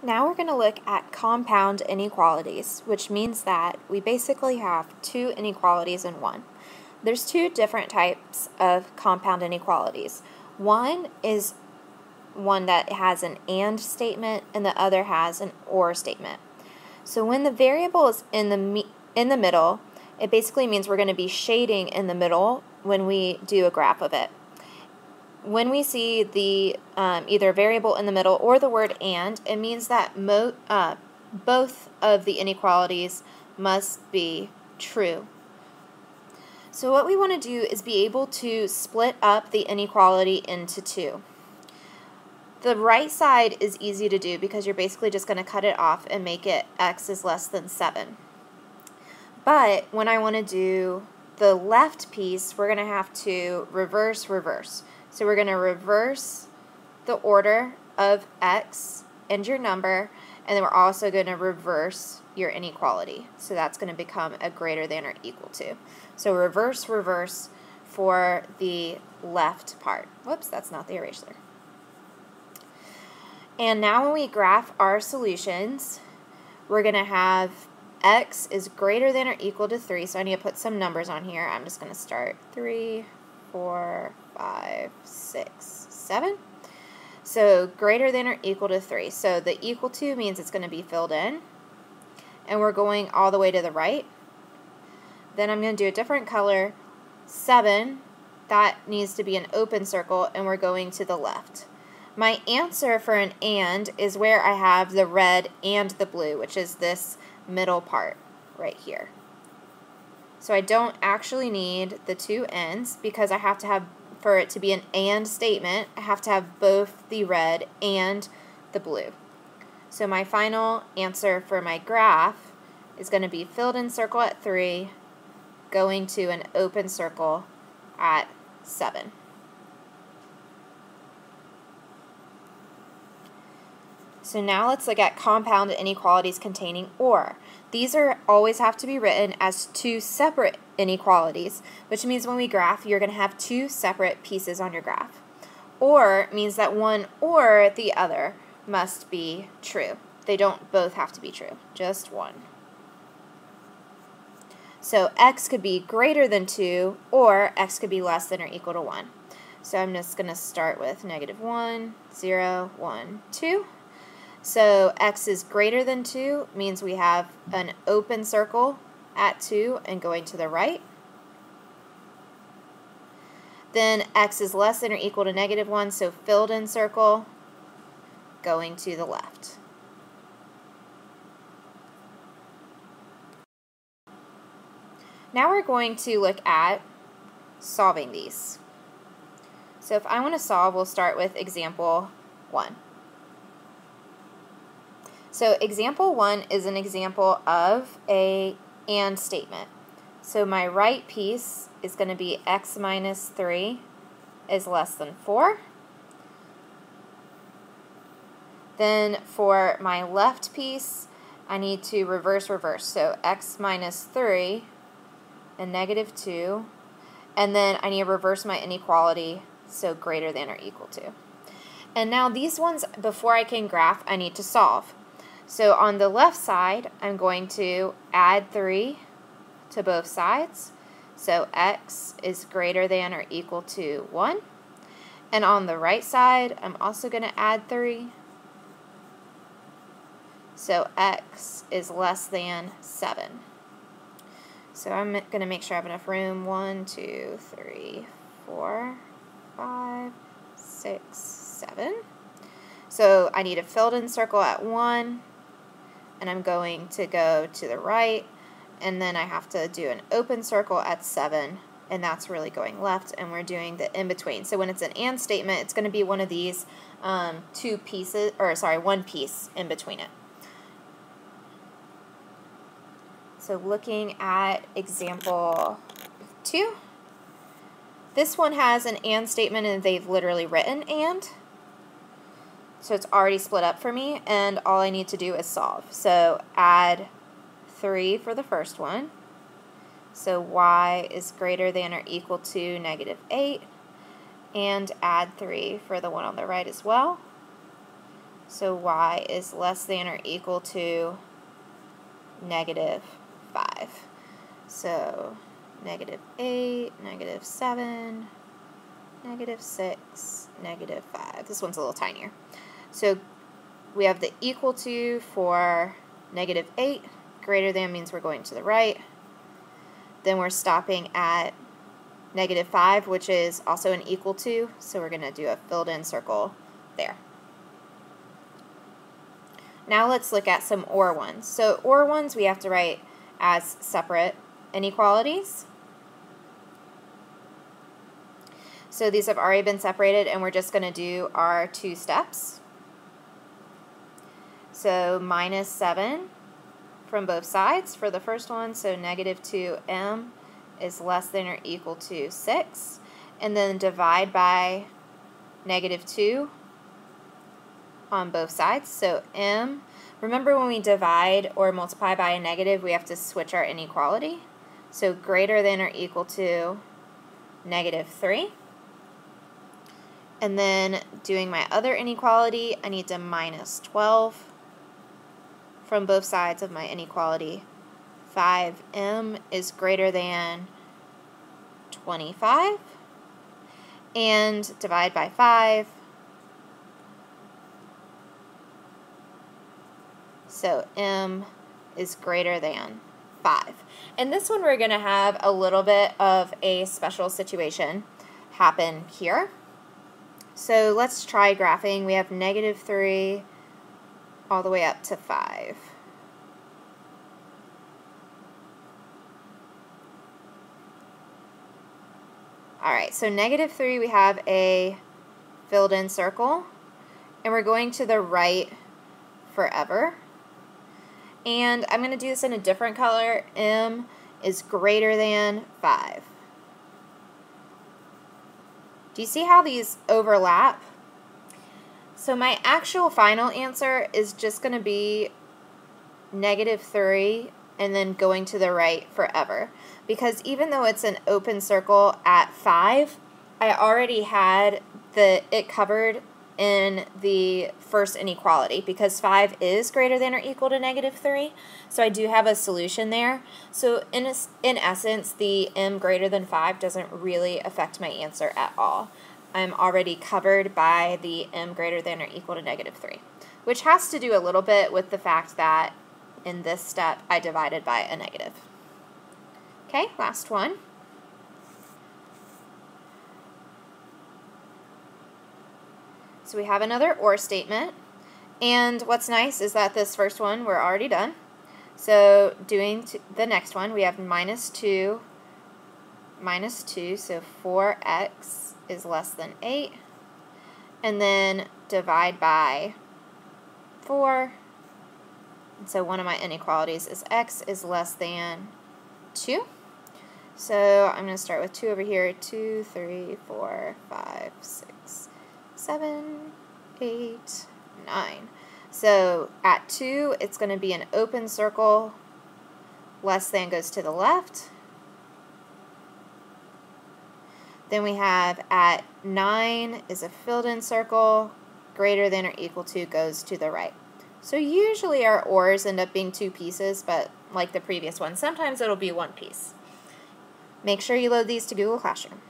Now we're going to look at compound inequalities, which means that we basically have two inequalities in one. There's two different types of compound inequalities. One is one that has an AND statement and the other has an OR statement. So when the variable is in the middle, it basically means we're going to be shading in the middle when we do a graph of it. When we see the either variable in the middle or the word AND, it means that both of the inequalities must be true. So what we want to do is be able to split up the inequality into two. The right side is easy to do because you're basically just going to cut it off and make it x is less than 7. But when I want to do the left piece, we're going to have to reverse. So we're going to reverse the order of x and your number, and then we're also going to reverse your inequality. So that's going to become a greater than or equal to. So reverse for the left part. Whoops, that's not the eraser. And now when we graph our solutions, we're going to have x is greater than or equal to 3. So I need to put some numbers on here. I'm just going to start 3, 4, 5, 6, 7. So greater than or equal to 3. So the equal to means it's going to be filled in. And we're going all the way to the right. Then I'm going to do a different color. 7, that needs to be an open circle, and we're going to the left. My answer for an AND is where I have the red and the blue, which is this middle part right here. So I don't actually need the two ends because I have to have, for it to be an AND statement, I have to have both the red and the blue. So my final answer for my graph is going to be filled in circle at 3, going to an open circle at 7. So now let's look at compound inequalities containing OR. These always have to be written as two separate inequalities, which means when we graph, you're going to have two separate pieces on your graph. OR means that one or the other must be true. They don't both have to be true, just one. So x could be greater than 2, or x could be less than or equal to 1. So I'm just going to start with -1, 0, 1, 2. So x is greater than 2 means we have an open circle at 2 and going to the right. Then x is less than or equal to -1, so filled in circle going to the left. Now we're going to look at solving these. So if I want to solve, we'll start with example 1. So example 1 is an example of a AND statement. So my right piece is going to be x minus 3 is less than 4. Then for my left piece, I need to reverse. So x minus 3 and -2. And then I need to reverse my inequality, so greater than or equal to. And now these ones, before I can graph, I need to solve. So on the left side, I'm going to add 3 to both sides. So x is greater than or equal to 1. And on the right side, I'm also going to add 3. So x is less than 7. So I'm going to make sure I have enough room. 1, 2, 3, 4, 5, 6, 7. So I need a filled in circle at 1. And I'm going to go to the right, and then I have to do an open circle at 7, and that's really going left, and we're doing the in-between. So when it's an AND statement, it's going to be one of these one piece in between it. So looking at example 2, this one has an AND statement, and they've literally written AND. So it's already split up for me, and all I need to do is solve. So add 3 for the first one. So y is greater than or equal to -8. And add 3 for the one on the right as well. So y is less than or equal to negative 5. So negative 8, negative 7, negative 6, negative 5. This one's a little tinier. So we have the equal to for negative 8. Greater than means we're going to the right. Then we're stopping at negative 5, which is also an equal to, so we're going to do a filled in circle there. Now let's look at some OR ones. So OR ones we have to write as separate inequalities. So these have already been separated, and we're just going to do our 2 steps. So minus 7 from both sides for the first one, so negative 2m is less than or equal to 6. And then divide by negative 2 on both sides. So m, remember when we divide or multiply by a negative, we have to switch our inequality. So greater than or equal to negative 3. And then doing my other inequality, I need to minus 12 from both sides of my inequality. 5m is greater than 25. And divide by 5. So m is greater than 5. And this one we're going to have a little bit of a special situation happen here. So let's try graphing. We have negative 3 all the way up to 5. Alright, so negative 3 we have a filled in circle, and we're going to the right forever. And I'm going to do this in a different color. M is greater than 5. Do you see how these overlap? So my actual final answer is just going to be negative 3 and then going to the right forever. Because even though it's an open circle at 5, I already had it covered in the first inequality because 5 is greater than or equal to negative 3. So I do have a solution there. So in essence, the m greater than 5 doesn't really affect my answer at all. I'm already covered by the m greater than or equal to negative 3, which has to do a little bit with the fact that in this step I divided by a negative. Okay, last one. So we have another OR statement, and what's nice is that this first one we're already done. So doing the next one, we have minus 2, so 4x is less than 8, and then divide by 4. And so one of my inequalities is x is less than 2. So I'm going to start with 2 over here, 2, 3, 4, 5, 6, 7, 8, 9. So at 2, it's going to be an open circle. Less than goes to the left. Then we have at 9 is a filled in circle. Greater than or equal to goes to the right. So usually our ORs end up being 2 pieces, but like the previous one, sometimes it'll be 1 piece. Make sure you load these to Google Classroom.